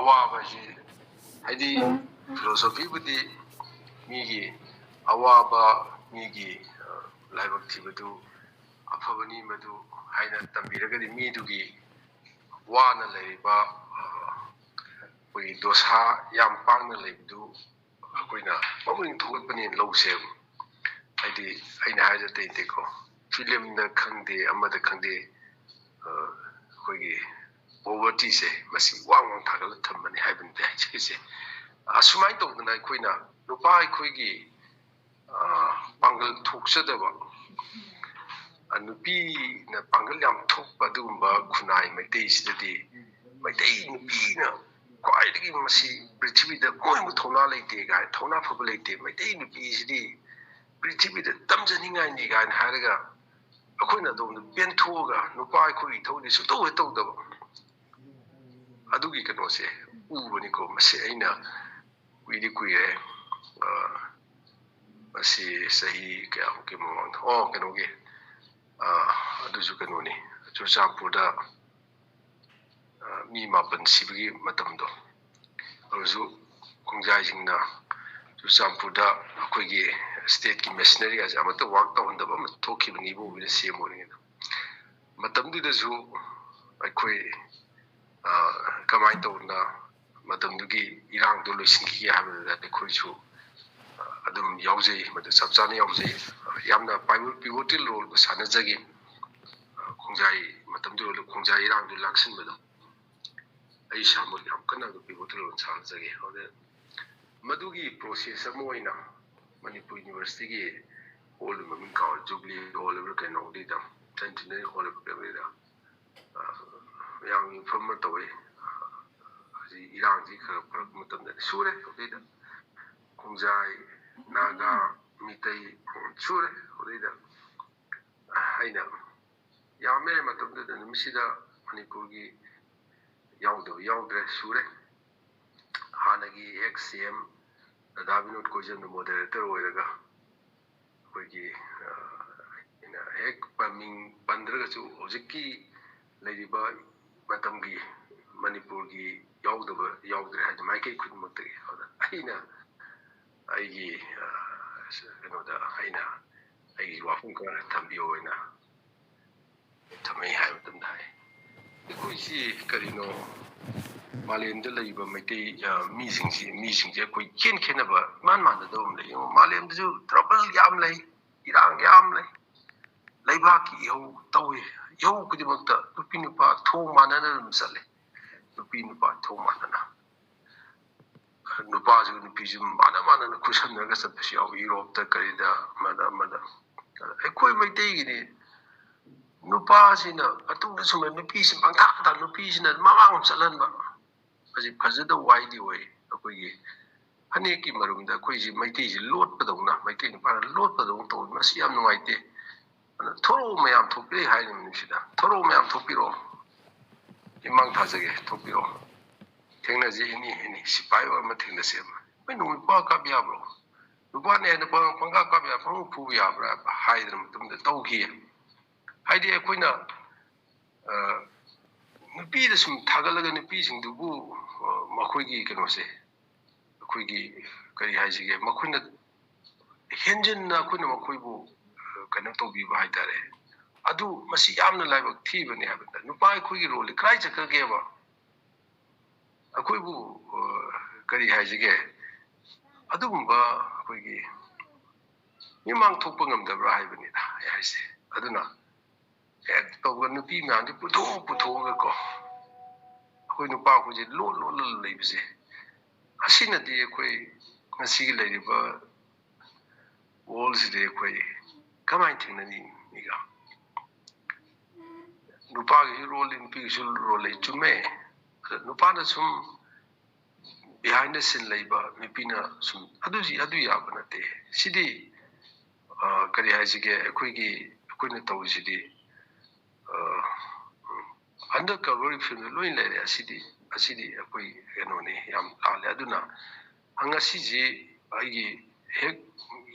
ꯑꯋꯥꯕꯁꯤ ꯍꯥꯏꯗꯤ ꯐꯤꯂꯣꯁꯣꯐꯤꯕꯨꯗꯤ ꯃꯤꯒꯤ ꯑꯋꯥꯕ ꯃꯤꯒꯤ ꯂꯥꯏꯕꯛ ꯊꯤꯕꯗꯨ ꯑꯐꯕꯅꯤ ꯃꯗꯨ ꯍꯥꯏꯅ ꯇꯝꯕꯤꯔꯒꯗꯤ ꯃꯤꯗꯨꯒꯤ ꯋꯥꯅ ꯂꯩꯔꯤꯕ ꯑꯩꯈꯣꯏꯒꯤ ꯗꯣꯁꯥ ꯌꯥꯝ ꯄꯥꯡꯅ ꯂꯩꯕꯗꯨ ꯑꯩꯈꯣꯏꯅ ꯃꯄꯨꯡ ꯊꯧꯒꯠꯄꯅꯦꯅ ꯂꯧꯁꯦꯕ ꯍꯥꯏꯗꯤ ꯑꯩꯅ ꯍꯥꯏꯖ ꯇꯩꯇꯦꯀꯣ ꯐꯤꯂꯝꯗ ꯈꯪꯗꯦ ꯑꯃꯗ ꯈꯪꯗꯦ ꯑꯩꯈꯣꯏꯒꯤ ꯄꯣꯚꯔꯇꯤꯁꯦ ꯃꯁꯤ ꯋꯥꯡ ꯋꯥꯡ ꯊꯥꯒꯠꯂ ꯊꯝꯕꯅꯤ ꯍꯥꯏꯕꯅꯤ ꯍꯥꯏꯖꯔꯤꯁꯦ ꯑꯁꯨꯃꯥꯏꯅ ꯇꯧꯗꯅ ꯑꯩꯈꯣꯏꯅ ꯅꯨꯄꯥ ꯑꯩꯈꯣꯏꯒꯤ ꯄꯥꯡꯒꯜ ꯊꯣꯛꯆꯗꯕ ꯅꯨꯄꯤꯅ ꯄꯥꯡꯒꯜ ꯌꯥꯝ ꯊꯣꯛꯄ ꯑꯗꯨꯒꯨꯝꯕ ꯈꯨꯟꯅꯥꯏ ꯃꯩꯇꯩꯁꯤꯗꯗꯤ ꯃꯩꯇꯩ ꯅꯨꯄꯤꯅ ꯈ꯭ꯋꯥꯏꯗꯒꯤ ꯃꯁꯤ ꯄ꯭ꯔꯤꯊꯤꯕꯤꯗ ꯃꯣꯏꯕꯨ ꯊꯧꯅꯥ ꯂꯩꯇꯦ ꯀꯥꯏꯅ ꯊꯧꯅꯥ ꯐꯕ ꯂꯩꯇꯦ ꯃꯩꯇꯩ ꯅꯨꯄꯤꯁꯤꯗꯤ ꯄ꯭ꯔꯤꯊꯤꯕꯤꯗ ꯇꯝꯖꯅꯤꯡꯉꯥꯏꯅꯤ ꯀꯥꯏꯅ ꯍꯥꯏꯔꯒ ꯑꯩꯈꯣꯏꯅ ꯑꯗꯣꯝꯗ ꯄꯦꯟꯊꯣꯛꯑꯒ ꯅꯨꯄꯥ ꯑꯩꯈꯣꯏꯒꯤ ꯏꯊꯧꯗꯤ ꯁꯨꯡꯇꯧ ꯍꯦꯛ ꯇꯧꯗꯕ ꯑꯗꯨꯒꯤ ꯀꯩꯅꯣꯁꯦ ꯎꯕꯅꯤꯀꯣ ꯃꯁꯤ ꯑꯩꯅ ꯀꯨꯏꯗꯤ ꯀꯨꯏꯔꯦ ꯃꯁꯤ ꯆꯍꯤ ꯀꯌꯥꯃꯨꯛꯀꯤ ꯃꯃꯥꯡꯗ ꯀꯩꯅꯣꯒꯤ ꯑꯗꯨꯁꯨ ꯀꯩꯅꯣꯅꯤ ꯆꯨꯔꯆꯥꯟꯄꯨꯔꯗ ꯃꯤ 9 ꯁꯤꯕꯒꯤ ꯃꯇꯝꯗꯣ ꯑꯗꯨꯁꯨ ꯈꯣꯡꯖꯥꯏꯁꯤꯡꯅ ꯆꯨꯔꯆꯥꯟꯄꯨꯔꯗ ꯑꯩꯈꯣꯏꯒꯤ ꯁ꯭ꯇꯦꯠꯀꯤ ꯃꯦꯁꯤꯅꯔꯤꯒꯁꯦ ꯑꯃꯠꯇ ꯋꯥꯔꯛ ꯇꯧꯍꯟꯗꯕ ꯑꯃ ꯊꯣꯛꯈꯤꯕꯅꯤ ꯏꯕꯣꯕꯤꯅ ꯁꯦꯝꯃꯨꯔꯤꯉꯩꯗ ꯃꯇꯝꯗꯨꯗꯁꯨ ꯑꯩꯈꯣꯏ ꯀꯃꯥꯏꯅ ꯇꯧꯗꯅ ꯃꯇꯝꯗꯨꯒꯤ ꯏꯔꯥꯡꯗꯣ ꯂꯣꯏꯁꯤꯟꯈꯤꯒꯦ ꯍꯥꯏꯕꯗꯨꯗ ꯑꯩꯈꯣꯏꯁꯨ ꯑꯗꯨꯝ ꯌꯥꯎꯖꯩ ꯃꯗꯨ ꯆꯞ ꯆꯥꯅ ꯌꯥꯎꯖꯩ ꯌꯥꯝꯅ ꯄꯤꯚꯣꯇꯦꯜ ꯔꯣꯜꯕꯨ ꯁꯥꯟꯅꯖꯈꯤ ꯈꯣꯡꯖꯥꯏ ꯃꯇꯝꯗꯨꯗ ꯈꯣꯡꯖꯥꯏ ꯏꯔꯥꯡꯗꯨ ꯂꯥꯛꯁꯤꯟꯕꯗꯣ ꯑꯩ ꯏꯁꯥꯃꯛ ꯌꯥꯝ ꯀꯟꯅ ꯄꯤꯚꯣꯇꯦꯜ ꯔꯣꯜ ꯁꯥꯟꯅꯖꯒꯦ ꯑꯗꯨꯗ ꯃꯗꯨꯒꯤ ꯄ꯭ꯔꯣꯁꯦꯁ ꯑꯃ ꯑꯣꯏꯅ ꯃꯅꯤꯄꯨꯔ ꯌꯨꯅꯤꯚꯔꯁꯤꯇꯤꯒꯤ ꯍꯣꯜ ꯃꯃꯤꯡ ꯀꯥꯎ ꯖꯨꯕ꯭ꯂꯤ ꯍꯣꯜ ꯍꯥꯏꯕ꯭ꯔꯥ ꯀꯩꯅꯣꯒꯤꯗ ꯁꯦꯟꯇꯤꯅꯔꯤ ꯍꯣꯜ ꯍꯥꯏꯕ꯭ꯔꯥ ꯀꯩꯅꯣꯒꯤꯗ ꯌꯥꯝ ꯏꯟꯐꯣꯔꯝ ꯑꯃ ꯇꯧꯋꯤ ꯍꯧꯖꯤꯛ ꯏꯔꯥꯡꯁꯤ ꯈꯔ ꯐꯔꯛꯄ ꯃꯇꯝꯗꯗꯤ ꯁꯨꯔꯦ ꯑꯗꯨꯗꯩꯗ ꯈꯣꯡꯖꯥꯏ ꯅꯥꯒꯥ ꯃꯤꯇꯩ ꯁꯨꯔꯦ ꯑꯗꯨꯗꯩꯗ ꯑꯩꯅ ꯌꯥꯝꯃꯦ ꯃꯇꯝꯗꯨꯗ ꯅꯨꯃꯤꯠꯁꯤꯗ ꯃꯅꯤꯄꯨꯔꯒꯤ ꯌꯥꯎꯗꯕ ꯌꯥꯎꯗ꯭ꯔꯦ ꯁꯨꯔꯦ ꯍꯥꯟꯅꯒꯤ ꯑꯦꯛꯁ ꯁꯤ ꯑꯦꯝ ꯗꯥꯗꯥ ꯕꯤꯅꯣꯗ ꯀꯣꯏꯖꯝꯅ ꯃꯣꯗꯔꯦꯇꯔ ꯑꯣꯏꯔꯒ ꯑꯩꯈꯣꯏꯒꯤ ꯑꯩꯅ ꯍꯦꯛ ꯃꯤꯡ ꯄꯟꯗ꯭ꯔꯒꯁꯨ ꯍꯧꯖꯤꯛꯀꯤ ꯂꯩꯔꯤꯕ ꯃꯇꯝꯒꯤ ꯃꯅꯤꯄꯨꯔꯒꯤ ꯌꯥꯎꯗ꯭ꯔꯦ ꯍꯥꯏꯗꯤ ꯃꯥꯏꯀꯩ ꯈꯨꯗꯤꯡꯃꯛꯇꯒꯤ ꯑꯗꯨꯗ ꯑꯩꯅ ꯑꯩꯒꯤ ꯀꯩꯅꯣꯗ ꯑꯩꯅ ꯑꯩꯒꯤ ꯋꯥꯐꯝ ꯈꯔ ꯊꯝꯕꯤꯌꯣ ꯑꯣꯏꯅ ꯊꯝꯃꯛꯏ ꯍꯥꯏꯕ ꯃꯇꯝꯗ ꯍꯥꯏ ꯑꯩꯈꯣꯏꯁꯤ ꯀꯔꯤꯅꯣ ꯃꯥꯂꯦꯝꯗ ꯂꯩꯔꯤꯕ ꯃꯩꯇꯩ ꯃꯤꯁꯤꯡꯁꯦ ꯑꯩꯈꯣꯏ ꯈꯦꯠꯅꯕ ꯏꯃꯥꯟ ꯃꯥꯟꯅꯗꯕ ꯑꯃ ꯂꯩ ꯃꯥꯂꯦꯝꯗꯁꯨ ꯇ꯭ꯔꯕꯜ ꯌꯥꯝ ꯂꯩ ꯏꯔꯥꯡ ꯌꯥꯝ ꯂꯩ ꯂꯩꯕꯥꯛꯀꯤ ꯏꯍꯧ ꯇꯧꯏ ꯏꯍꯧ ꯈꯨꯗꯤꯡꯃꯛꯇ ꯅꯨꯄꯤ ꯅꯨꯄꯥ ꯊꯣꯡ ꯃꯥꯟꯅꯅ ꯑꯗꯨꯝ ꯆꯠꯂꯤ ꯅꯨꯄꯤ ꯅꯨꯄꯥ ꯊꯣꯡ ꯃꯥꯟꯅꯅ ꯅꯨꯄꯥꯁꯨ ꯅꯨꯄꯤꯁꯨ ꯃꯥꯟꯅꯅ ꯈꯨꯠꯁꯝꯅꯔꯒ ꯆꯠꯄꯁꯨ ꯌꯥꯎꯏ ꯌꯨꯔꯣꯞꯇ ꯀꯔꯤꯗ ꯑꯃꯗ ꯑꯩꯈꯣꯏ ꯃꯩꯇꯩꯒꯤꯗꯤ ꯅꯨꯄꯥꯁꯤꯅ ꯃꯇꯨꯡꯗ ꯁꯨꯝ ꯅꯨꯄꯤꯁꯤ ꯄꯪꯊꯥ ꯅꯨꯄꯤꯁꯤꯅ ꯃꯃꯥꯡ ꯆꯠꯍꯟꯕ ꯃꯁꯤ ꯐꯖꯗꯕ ꯋꯥꯏꯗꯤ ꯑꯣꯏ ꯑꯩꯈꯣꯏꯒꯤ ꯐꯅꯦꯛꯀꯤ ꯃꯔꯨꯝꯗ ꯑꯩꯈꯣꯏꯁꯤ ꯃꯩꯇꯩꯁꯤ ꯂꯣꯠꯄꯗꯧꯅ ꯃꯩꯇꯩ ꯅꯨꯄꯥꯅ ꯂꯣꯠꯄꯗꯧꯅ ꯇꯧꯏ ꯃꯁꯤ ꯌꯥꯝ ꯅꯨꯡꯉꯥꯏꯇꯦ ꯑꯗꯨꯅ ꯊꯣꯔꯛꯑꯣ ꯃꯌꯥꯝ ꯊꯣꯛꯄꯤꯔꯦ ꯍꯥꯏ ꯅꯨꯃꯤꯠꯁꯤꯗ ꯊꯣꯔꯛꯑꯣ ꯃꯌꯥꯝ ꯊꯣꯛꯄꯤꯔꯛꯑꯣ ꯏꯃꯥꯡ ꯊꯥꯖꯒꯦ ꯊꯣꯛꯄꯤꯔꯛꯑꯣ ꯊꯦꯡꯅꯁꯤ ꯑꯦꯅꯤ ꯁꯤꯄꯥꯏ ꯑꯃ ꯊꯦꯡꯅꯁꯦ ꯑꯩꯈꯣꯏ ꯅꯨꯄꯥ ꯀꯥꯞ ꯌꯥꯕ꯭ꯔꯣ ꯅꯨꯄꯥꯅ ꯍꯦꯟꯅ ꯄꯪꯀꯥꯞ ꯀꯥꯞ ꯌꯥꯕ꯭ꯔꯥ ꯄꯪꯐꯨ ꯐꯨꯕ ꯌꯥꯕ꯭ꯔꯥ ꯍꯥꯏꯗꯅ ꯃꯇꯨꯡꯗ ꯇꯧꯈꯤ ꯍꯥꯏꯗꯤ ꯑꯩꯈꯣꯏꯅ ꯅꯨꯄꯤꯗ ꯁꯨꯝ ꯊꯥꯒꯠꯂꯒ ꯅꯨꯄꯤꯁꯤꯡꯗꯨꯕꯨ ꯃꯈꯣꯏꯒꯤ ꯀꯩꯅꯣꯁꯦ ꯑꯩꯈꯣꯏꯒꯤ ꯀꯔꯤ ꯍꯥꯏꯁꯤꯒꯦ ꯃꯈꯣꯏꯅ ꯍꯦꯟꯖꯤꯟꯅ ꯑꯩꯈꯣꯏꯅ ꯃꯈꯣꯏꯕꯨ ꯀꯩꯅꯣ ꯇꯧꯕꯤꯕ ꯍꯥꯏꯇꯥꯔꯦ ꯑꯗꯨ ꯃꯁꯤ ꯌꯥꯝꯅ ꯂꯥꯏꯕꯛ ꯊꯤꯕꯅꯤ ꯍꯥꯏꯕꯗ ꯅꯨꯄꯥ ꯑꯩꯈꯣꯏꯒꯤ ꯔꯣꯜꯗꯤ ꯀꯗꯥꯏ ꯆꯠꯈ꯭ꯔꯒꯦꯕ ꯑꯩꯈꯣꯏꯕꯨ ꯀꯔꯤ ꯍꯥꯏꯁꯤꯒꯦ ꯑꯗꯨꯒꯨꯝꯕ ꯑꯩꯈꯣꯏꯒꯤ ꯃꯤꯃꯥꯡ ꯊꯣꯛꯄ ꯉꯝꯗꯕ꯭ꯔꯥ ꯍꯥꯏꯕꯅꯤꯗ ꯑꯩ ꯍꯥꯏꯁꯦ ꯑꯗꯨꯅ ꯍꯦꯛ ꯇꯧꯕ ꯅꯨꯄꯤ ꯃꯌꯥꯝꯁꯦ ꯄꯨꯊꯣꯛꯑꯒꯀꯣ ꯑꯩꯈꯣই ꯅꯨꯄꯥ ꯑꯩꯈꯣꯏꯁꯦ ꯂꯣꯠ ꯂꯩꯕꯁꯦ ꯑꯁꯤꯅꯗꯤ ꯑꯩꯈꯣꯏ ꯉꯁꯤꯒꯤ ꯂꯩꯔꯤꯕ ꯋꯥꯔꯜꯁꯤꯗꯤ ꯑꯩꯈꯣꯏ ꯀꯃꯥꯏꯅ ꯊꯦꯡꯅꯅꯤ ꯃꯤꯒ ꯅꯨꯄꯥꯒꯤꯁꯨ ꯔꯣꯜ ꯂꯩ ꯅꯨꯄꯤꯒꯤꯁꯨ ꯔꯣꯜ ꯂꯩ ꯆꯨꯝꯃꯦ ꯑꯗ ꯅꯨꯄꯥꯅ ꯁꯨꯝ ꯕꯤꯍꯥꯏꯟ ꯗ ꯁꯤꯟ ꯂꯩꯕ ꯅꯨꯄꯤꯅ ꯁꯨꯝ ꯑꯗꯨ ꯌꯥꯕ ꯅꯠꯇꯦ ꯁꯤꯗꯤ ꯀꯔꯤ ꯍꯥꯏꯁꯤꯒꯦ ꯑꯩꯈꯣꯏꯅ ꯇꯧꯔꯤꯁꯤꯗꯤ ꯑꯟꯗꯔ ꯀꯚꯔ ꯐꯤꯜꯝꯗ ꯂꯣꯏ ꯂꯩꯔꯦ ꯑꯁꯤꯗꯤ ꯑꯩꯈꯣꯏ ꯀꯩꯅꯣꯅꯤ ꯌꯥꯝ ꯂꯥꯜꯂꯦ ꯑꯗꯨꯅ ꯉꯁꯤꯁꯤ ꯑꯩꯒꯤ ꯍꯦꯛ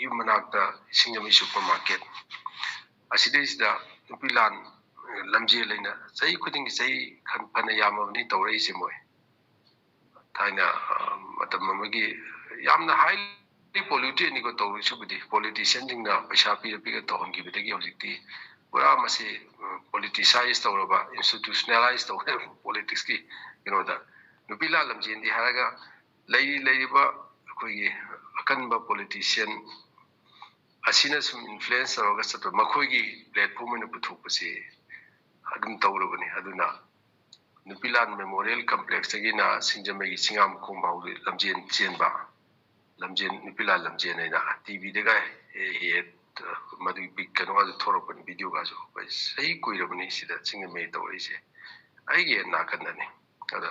ꯌꯨꯝ ꯃꯅꯥꯛꯇ ꯏꯁꯤꯡꯖꯃꯩ ꯁꯨꯄꯔ ꯃꯥꯔꯀꯦꯠ ꯑꯁꯤꯗꯩꯁꯤꯗ ꯅꯨꯄꯤ ꯂꯥꯟ ꯂꯝꯖꯦꯜ ꯂꯩꯅ ꯆꯍꯤ ꯈꯨꯗꯤꯡꯒꯤ ꯆꯍꯤ ꯐꯅ ꯌꯥꯝꯃꯕꯅꯤ ꯇꯧꯔꯛꯏꯁꯦ ꯃꯣꯏ ꯊꯥꯏꯅ ꯃꯇꯝ ꯑꯃꯒꯤ ꯌꯥꯝꯅ highly polluted ꯅꯤꯀꯣ ꯇꯧꯔꯤꯁꯤꯕꯨꯗꯤ ꯄꯣꯂꯤꯇꯤꯁꯤꯌꯟꯁꯤꯡꯅ ꯄꯩꯁꯥ ꯄꯤꯔ ꯇꯧꯍꯟꯈꯤꯕꯗꯒꯤ ꯍꯧꯖꯤꯛꯇꯤ ꯄꯨꯔꯥ ꯃꯁꯤ ꯄꯣꯂꯤꯇꯤꯁꯥꯏꯖ ꯇꯧꯔꯕ ꯏꯟꯁꯇꯤꯇ꯭ꯌꯨꯁꯅꯦꯂꯥꯏꯖ ꯇꯧꯔꯕ ꯄꯣꯂꯤꯇꯤꯛꯁꯀꯤ ꯀꯩꯅꯣꯗ ꯅꯨꯄꯤ ꯂꯥꯟ ꯂꯝꯖꯦꯟꯗꯤ ꯍꯥꯏꯔꯒ ꯂꯩꯔꯤꯕ ꯑꯩꯈꯣꯏꯒꯤ ꯑꯀꯟꯕ ꯄꯣꯂꯤꯇꯤꯁꯤꯌꯟ ꯑꯁꯤꯅ ꯁꯨꯝ ꯏꯟꯐ꯭ꯂꯨꯌꯦꯟꯁ ꯇꯧꯔꯒ ꯆꯠꯄ ꯃꯈꯣꯏꯒꯤ ꯄ꯭ꯂꯦꯠꯐꯣꯝ ꯑꯣꯏꯅ ꯄꯨꯊꯣꯛꯄꯁꯤ ꯑꯗꯨꯝ ꯇꯧꯔꯕꯅꯤ ꯑꯗꯨꯅ ꯅꯨꯄꯤ ꯂꯥꯟ ꯃꯦꯃꯣꯔꯤꯌꯦꯜ ꯀꯝꯄ꯭ꯂꯦꯛꯁꯇꯒꯤꯅ ꯁꯤꯡꯖꯃꯩꯒꯤ ꯆꯤꯡꯉꯥꯃꯈꯣꯡ ꯐꯥꯎꯕ ꯂꯝꯖꯦꯟ ꯆꯦꯟꯕ ꯂꯝꯖꯦꯟ ꯅꯨꯄꯤ ꯂꯥꯟ ꯂꯝꯖꯦꯟ ꯍꯥꯏꯅ ꯇꯤꯚꯤꯗꯒ ꯃꯗꯨꯒꯤ ꯀꯩꯅꯣꯒꯁꯨ ꯊꯣꯔꯛꯄꯅꯤ ꯚꯤꯗꯤꯑꯣꯒꯁꯨ ꯑꯩꯈꯣꯏ ꯆꯍꯤ ꯀꯨꯏꯔꯕꯅꯤ ꯁꯤꯗ ꯆꯤꯡꯖꯃꯩ ꯇꯧꯔꯛꯏꯁꯦ ꯑꯩꯒꯤ ꯅꯥꯀꯟꯗꯅꯤ ꯑꯗ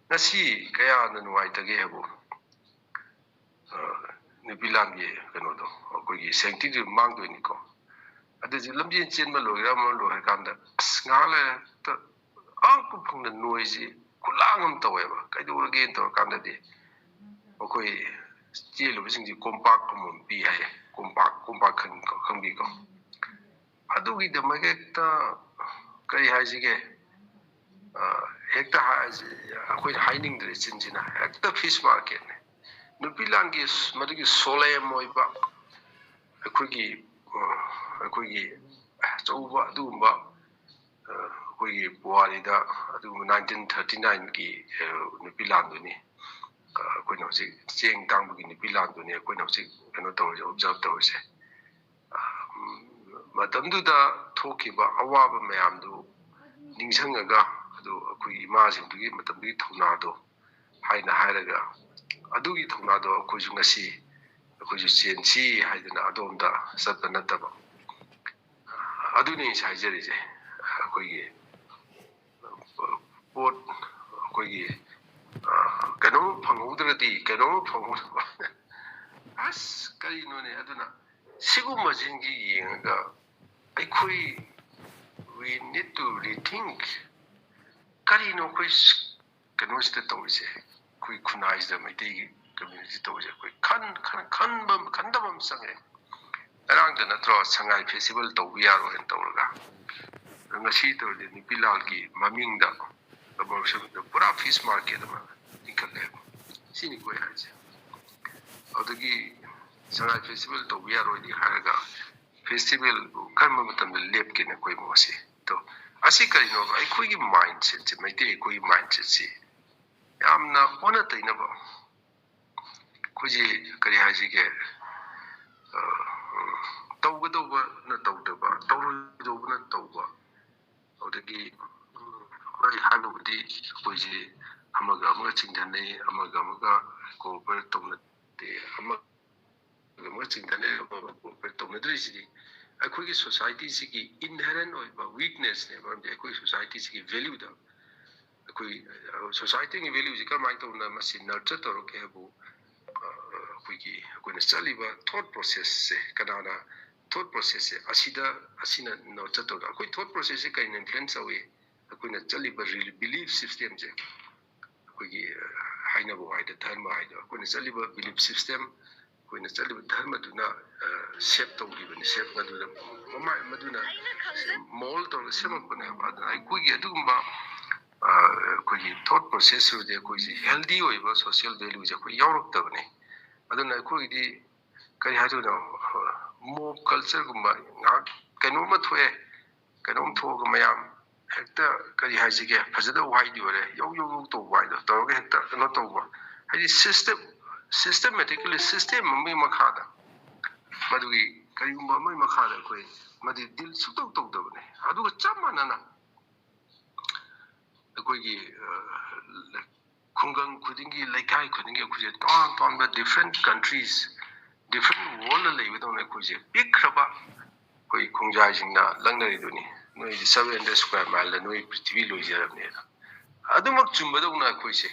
ngasi kaya na nuwaitage habu nupi lamgi kano do akogi sanctity mangdoi ni ko adu lamjin chenma loira ma lo kanda ngale ta anku phung na noise kulangam taweba kaidu again to kanda di akoi chelu bising ji compact kum bi hai compact khang bi ko adu gi de mageta kai haisige hekta akhoi haining de chinjina hekta fish market nupi langi madugi solem moiba akhoi chouba adumba akhoi buari da adu 1939 ki nupi landuni akhoi no si cheng tang bu gi nupi landuni akhoi no si kano tawse observe tawse matamdu da thokiba awaba mayamdu ningsangaga adu akhoi ima singdugi matamdugi thonado haina hairaga adugi thonado akhoi ju ngasi akhoi ju chensi haidana adomda satba nataba aduni saijari je akhoi gi pot akhoi gi kano phangudradi kano phangudba as kari no ne aduna siguma jingi yenga akhoi we need to rethink kari no koi kano sta tawse koi khunais da mai dei community tawse koi khan bam sange arang da natro sangai festival tawbiya ro en tawraga ngasi to de ni pilal ki maming da abortion da pura fish market ma nikale sini koi haje adagi sangai festival tawbiya ro di haraga festival kan matam lep ke na koi mosi to asi kari no ai koi gi mindset se mai te koi mindset se yamna ona taina ba kuji kari haji ke tawgado na tawdaba tawrudo na tawba odagi koi halubdi kuji amaga chingdane amaga cooperate tawna te amaga chingdane cooperate tawna drisidi akhoi society sigi inherent oiba weakness ne bamde akhoi society sigi value da akhoi society ngi value ji kamai to na masi nurture to ke bu akhoi na chaliba thought process se kanana thought process se asina nurture to akhoi thought process se kain influence awe akhoi na chaliba belief system je akhoi haina bo haida dharma haida akhoi na chaliba belief system koina chaliba dharma duna shape tawribani shape ngaduna mama maduna mold to semapana badana ai kuigi adumba kuigi thought process de kuigi healthy oiba social value je koi yauruktabani aduna kuigi kari haduna mob culture gumba kanoma thoe kanom thoga mayam hekta kari hajige fajada waidi ore yo to waido tawga hekta no tawba hadi systematically system mai makhada madugi kayumba mai makhada koi madi dil sutok tok dabne adu chamana na koi gi khungang khudingi laikai khudingi khuje ton ba different countries different world la lebi done khuje pikraba koi khungjai jingna langnari duni noi 700 square mile la noi prithvi loijarabne adumak chumbadona koi se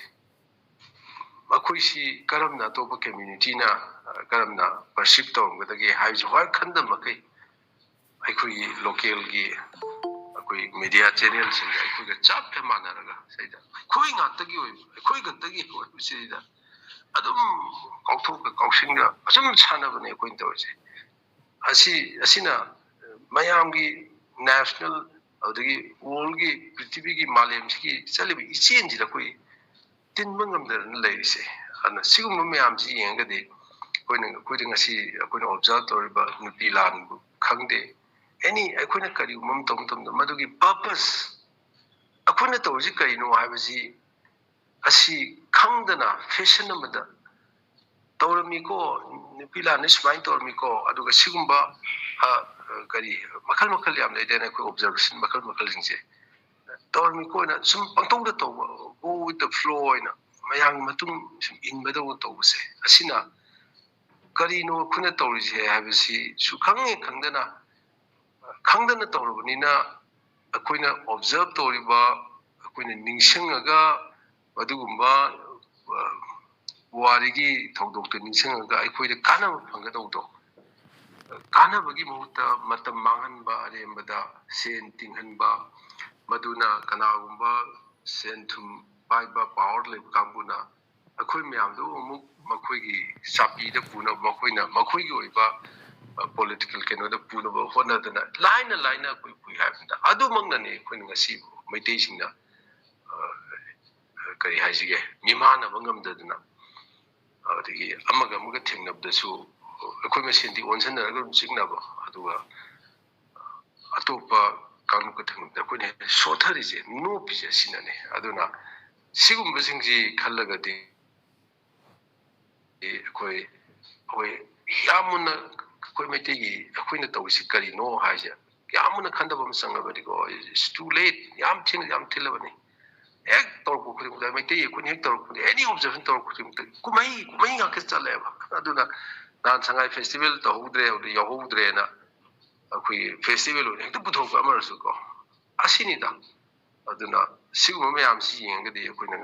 akhoi si karamna to ba community na karamna perceive to ngadagi haiju har khanda makai akhoi local gi akhoi media channel sing akhoi ga chap pe manaraga saida khoi nga tagi oi akhoi ga tagi oi sida adum kautho ka kausing ga asum chana bane akhoi tawse asina mayam gi national ꯑꯗꯨꯗꯒꯤ ꯋꯥꯔꯜꯒꯤ ꯄ꯭ꯔꯤꯊꯤꯕꯤꯒꯤ ꯃꯥꯂꯦꯝꯁꯤꯒꯤ ꯆꯠꯂꯤꯕ ꯏꯆꯦꯟꯁꯤꯗ ꯑꯩꯈꯣꯏ ꯇꯤꯟꯕ ꯉꯝꯗꯗꯅ ꯂꯩꯔꯤꯁꯦ ꯑꯗꯨꯅ ꯁꯤꯒꯨꯝꯕ ꯃꯌꯥꯝꯁꯤ ꯌꯦꯡꯉꯒꯗꯤ ꯑꯩꯈꯣꯏꯗ ꯉꯁꯤ ꯑꯩꯈꯣꯏꯅ ꯑꯣꯕꯖꯥꯔቭ ꯇꯧꯔꯤꯕ ꯅꯨꯄꯤ ꯂꯥꯟꯕꯨ ꯈꯪꯗꯦ ꯑꯦꯅꯤ ꯑꯩꯈꯣꯏꯅ ꯀꯔꯤꯒꯨꯝꯕ ꯑꯃ ꯇꯧꯕ ꯃꯇꯝꯗ ꯃꯗꯨꯒꯤ ꯄꯔꯄꯁ ꯑꯩꯈꯣꯏꯅ ꯇꯧꯔꯤꯁꯤ ꯀꯔꯤꯅꯣ ꯍꯥꯏꯕꯁꯤ ꯑꯁꯤ ꯈꯪꯗꯅ ꯐꯦꯁꯟ ꯑꯃꯗ ꯇꯧꯔꯝꯃꯤꯀꯣ ꯅꯨꯄꯤ ꯂꯥꯟꯅ ꯁꯨꯃꯥꯏꯅ ꯇꯧꯔꯝꯃꯤꯀꯣ ꯑꯗꯨꯒ ꯁꯤꯒꯨꯝꯕ ꯀꯔꯤ ꯃꯈꯜ ꯃꯈꯜ ꯌꯥꯝ ꯂꯩꯗꯅ ꯑꯩꯈꯣꯏ ꯑꯣꯕꯖꯔꯕꯦꯁꯟ ꯃꯈꯜ ꯃꯈꯜꯁꯤꯡꯁꯦ ꯇꯧꯔꯝꯃꯤꯀꯣꯅ ꯁꯨꯝ ꯄꯪꯇꯧꯗ ꯇꯧꯕ ꯒꯣ ꯋꯤꯠ ꯗ ꯐ꯭ꯂꯣ ꯑꯣꯏꯅ ꯃꯌꯥꯝꯒꯤ ꯃꯇꯨꯡ ꯁꯨꯝ ꯏꯟꯕꯗꯧꯅ ꯇꯧꯕꯁꯦ ꯑꯁꯤꯅ ꯀꯔꯤꯅꯣ ꯑꯩꯈꯣꯏꯅ ꯇꯧꯔꯤꯁꯦ ꯍꯥꯏꯕꯁꯤ ꯈꯪꯗꯅ ꯇꯧꯔꯕꯅꯤꯅ ꯑꯩꯈꯣꯏꯅ ꯑꯣꯕꯖꯔꯕ ꯇꯧꯔꯤꯕ ꯑꯩꯈꯣꯏꯅ ꯅꯤꯡꯁꯤꯡꯉꯒ ꯃꯗꯨꯒꯨꯝꯕ ꯄꯨꯋꯥꯔꯤꯒꯤ ꯊꯧꯗꯣꯛꯇ ꯅꯤꯡꯁꯤꯡꯉꯒ ꯑꯩꯈꯣꯏꯗ ꯀꯥꯟꯅꯕ ꯐꯪꯒꯗꯧꯕꯗꯣ ꯀꯥꯟꯅꯕꯒꯤ ꯃꯍꯨꯠꯇ ꯃꯇꯝ ꯃꯥꯡꯍꯟꯕ ꯑꯔꯦꯝꯕꯗ ꯁꯦꯟ ꯇꯤꯡꯍꯟꯕ ꯃꯗꯨꯅ ꯀꯅꯥꯒꯨꯝꯕ ꯁꯦꯟ ꯊꯨꯝ ꯄꯥꯏꯕ ꯄꯥꯋꯔ ꯂꯩꯕ ꯀꯥꯡꯕꯨꯅ ꯑꯩꯈꯣꯏ ꯃꯌꯥꯝꯗꯨ ꯑꯃꯨꯛ ꯃꯈꯣꯏꯒꯤ ꯆꯥꯄꯤꯗ ꯄꯨꯅꯕ ꯃꯈꯣꯏꯅ ꯃꯈꯣꯏꯒꯤ ꯑꯣꯏꯕ ꯄꯣꯂꯤꯇꯤꯀꯦꯜ ꯀꯩꯅꯣꯗ ꯄꯨꯅꯕ ꯍꯣꯠꯅꯗꯅ ꯂꯥꯏꯅ ꯑꯩꯈꯣꯏ ꯄꯨꯏ ꯍꯥꯏꯕꯗ ꯑꯗꯨꯃꯛꯅꯅꯦ ꯑꯩꯈꯣꯏꯅ ꯉꯁꯤ ꯃꯩꯇꯩꯁꯤꯡꯅ ꯀꯔꯤ ꯍꯥꯏꯁꯤꯒꯦ ꯃꯤꯃꯥꯟꯅꯕ ꯉꯝꯗꯗꯅ ꯑꯗꯒꯤ ꯑꯃꯒ ꯊꯦꯡꯅꯕꯗꯁꯨ ꯑꯩꯈꯣই ꯃꯁꯦꯟꯗꯤ ꯑꯣꯟꯁꯤꯟꯅꯔꯒ ꯑꯗꯨꯝ ꯆꯤꯛꯅꯕ ꯑꯗꯨꯒ ꯑꯇꯣꯞꯄ ꯀꯥꯡꯂꯨꯞꯀ ꯊꯦꯡꯅꯕꯗ ꯑꯩꯈꯣꯏꯅ ꯁꯣꯊꯔꯤꯁꯦ ꯅꯣꯞꯄꯤꯁꯦ ꯑꯁꯤꯅꯅꯦ ꯑꯗꯨꯅ ꯁꯤꯒꯨꯝꯕꯁꯤꯡꯁꯤ ꯈꯜꯂꯒꯗꯤ ꯑꯩꯈꯣꯏ ꯌꯥꯝ ꯃꯨꯟꯅ ꯑꯩꯈꯣꯏ ꯃꯩꯇꯩꯒꯤ ꯑꯩꯈꯣꯏꯅ ꯇꯧꯔꯤꯁꯤ ꯀꯔꯤꯅꯣ ꯍꯥꯏꯁꯦ ꯌꯥꯝ ꯃꯨꯟꯅ ꯈꯟꯗꯕ ꯑꯃ ꯆꯪꯉꯕꯅꯤꯀꯣ ꯏꯠꯁ ꯇꯨ ꯂꯦꯠ ꯌꯥꯝ ꯊꯤꯜꯂꯕꯅꯤ ꯍꯦꯛ ꯇꯧꯔꯛꯄ ꯈꯨꯗꯤꯡꯃꯛꯇ ꯃꯩꯇꯩ ꯑꯩꯈꯣꯏꯅ ꯍꯦꯛ ꯇꯧꯔꯛꯄꯗ ꯑꯦꯅꯤ ꯑꯣꯕꯖꯔꯕꯦꯁꯟ ꯇꯧꯔꯛꯄ ꯈꯨꯗꯤꯡꯃꯛꯇ ꯀꯨꯝꯍꯩ ꯉꯥꯛꯇ ꯆꯠꯂꯦꯕ ꯑꯗꯨꯅ ꯅꯍꯥꯟ ꯁꯉꯥꯏ ꯐꯦꯁꯇꯤꯚꯦꯜ ꯇꯧꯍꯧꯗ꯭ꯔꯦ ꯑꯗꯨ ꯌꯥꯎꯍꯧꯗ꯭ꯔꯦꯅ ꯑꯩꯈꯣꯏꯒꯤ ꯐꯦꯁꯇꯤꯚꯦꯜ ꯑꯣꯏꯅ ꯍꯦꯛꯇ ꯄꯨꯊꯣꯛꯄ ꯑꯃꯔꯁꯨ ꯀꯣ ꯑꯁꯤꯅꯤꯗ ꯑꯗꯨꯅ ꯁꯤꯒꯨꯝꯕ ꯃꯌꯥꯝꯁꯤ ꯌꯦꯡꯉꯒꯗꯤ ꯑꯩꯈꯣꯏꯅ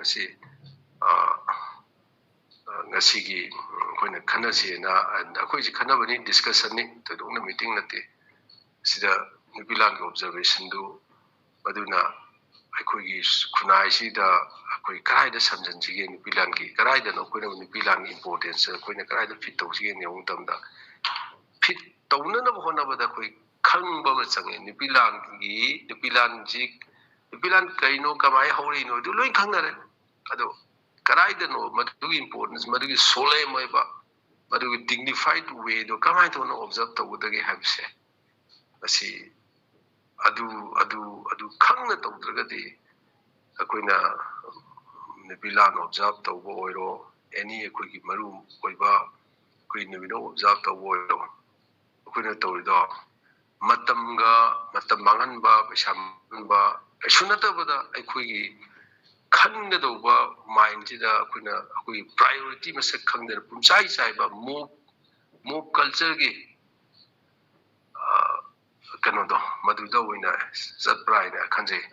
ꯉꯁꯤꯒꯤ ꯑꯩꯈꯣꯏꯅ ꯈꯟꯅꯁꯦꯅ ꯑꯩꯈꯣꯏꯁꯤ ꯈꯟꯅꯕꯅꯤ ꯗꯤꯁꯀꯁꯟꯅꯤ ꯊꯣꯏꯗꯣꯛꯅ ꯃꯤꯇꯤꯡ ꯅꯠꯇꯦ ꯁꯤꯗ ꯅꯨꯄꯤ ꯂꯥꯟꯒꯤ ꯑꯣꯕꯖꯔꯕꯦꯁꯟꯗꯨ ꯃꯗꯨꯅ ꯑꯩꯈꯣꯏꯒꯤ ꯈꯨꯟꯅꯥꯏꯁꯤꯗ ꯑꯩꯈꯣꯏ ꯀꯗꯥꯏꯗ ꯁꯝꯖꯤꯟꯁꯤꯒꯦ ꯅꯨꯄꯤ ꯂꯥꯟꯒꯤ ꯀꯗꯥꯏꯗꯅꯣ ꯑꯩꯈꯣꯏꯅ ꯅꯨꯄꯤ ꯂꯥꯟꯒꯤ ꯏꯝꯄꯣꯔꯇꯦꯟꯁ ꯑꯩꯈꯣꯏꯅ ꯀꯗꯥꯏꯗ ꯐꯤꯠ ꯇꯧꯁꯤꯒꯦ ꯌꯦꯡꯕ ꯃꯇꯝꯗ ꯐꯤꯠ ꯇꯧꯅꯅꯕ ꯍꯣꯠꯅꯕꯗ ꯑꯩꯈꯣꯏ ꯈꯪꯕ ꯑꯃ ꯆꯪꯉꯦ ꯅꯨꯄꯤ ꯂꯥꯟ ꯀꯩꯅꯣ ꯀꯃꯥꯏꯅ ꯍꯧꯔꯛꯏꯅꯣ ꯑꯗꯨ ꯂꯣꯏ ꯈꯪꯅꯔꯦ ꯑꯗꯣ ꯀꯗꯥꯏꯗꯅꯣ ꯃꯗꯨꯒꯤ ꯏꯝꯄꯣꯔꯇꯦꯟꯁ ꯃꯗꯨꯒꯤ ꯁꯣꯂꯦꯝ ꯑꯣꯏꯕ ꯃꯗꯨꯒꯤ ꯗꯤꯒꯅꯤꯐꯥꯏഡ് ꯋꯦꯗꯣ ꯀꯃꯥꯏꯅ ꯇꯧꯅ ꯑꯣꯕꯖꯔꯕ ꯇꯧꯒꯗꯒꯦ ꯍꯥꯏꯕꯁꯦ ꯃꯁꯤ ꯑꯗꯨ ꯈꯪꯅ ꯇꯧꯗ꯭ꯔꯒꯗꯤ ꯑꯩꯈꯣꯏꯅ ꯅꯨꯄꯤ ꯂꯥꯟ ꯑꯣꯕꯖꯔꯕ ꯇꯧꯕ ꯑꯣꯏꯔꯣ ꯑꯦꯅꯤ ꯑꯩꯈꯣꯏꯒꯤ ꯃꯔꯨ ꯑꯣꯏꯕ ꯑꯩꯈꯣꯏ ꯅꯨꯃꯤꯠ ꯑꯣꯕꯖꯔꯕ ꯇꯧꯕ ꯑꯣꯏꯔꯣ ꯑꯩꯈꯣꯏꯅ ꯇꯧꯔꯤꯗꯣ ꯃꯇꯝ ꯃꯥꯡꯍꯟꯕ ꯄꯩꯁꯥ ꯃꯥꯡꯍꯟꯕ ꯀꯩꯁꯨ ꯅꯠꯇꯕꯗ ꯑꯩꯈꯣꯏꯒꯤ ꯈꯟꯒꯗꯧꯕ ꯃꯥꯏꯟꯁꯤꯗ ꯑꯩꯈꯣꯏꯒꯤ ꯄ꯭ꯔꯥꯏꯌꯣꯔꯤꯇꯤ ꯃꯁꯛ ꯈꯪꯗꯅ ꯄꯨꯡꯆꯥꯏ ꯆꯥꯏꯕ ꯃꯣꯞ ꯀꯜꯆꯔꯒꯤ ꯀꯩꯅꯣꯗꯣ ꯃꯗꯨꯗ ꯑꯣꯏꯅ ꯆꯠꯄ꯭ꯔꯥ ꯍꯥꯏꯅ ꯈꯟꯖꯩ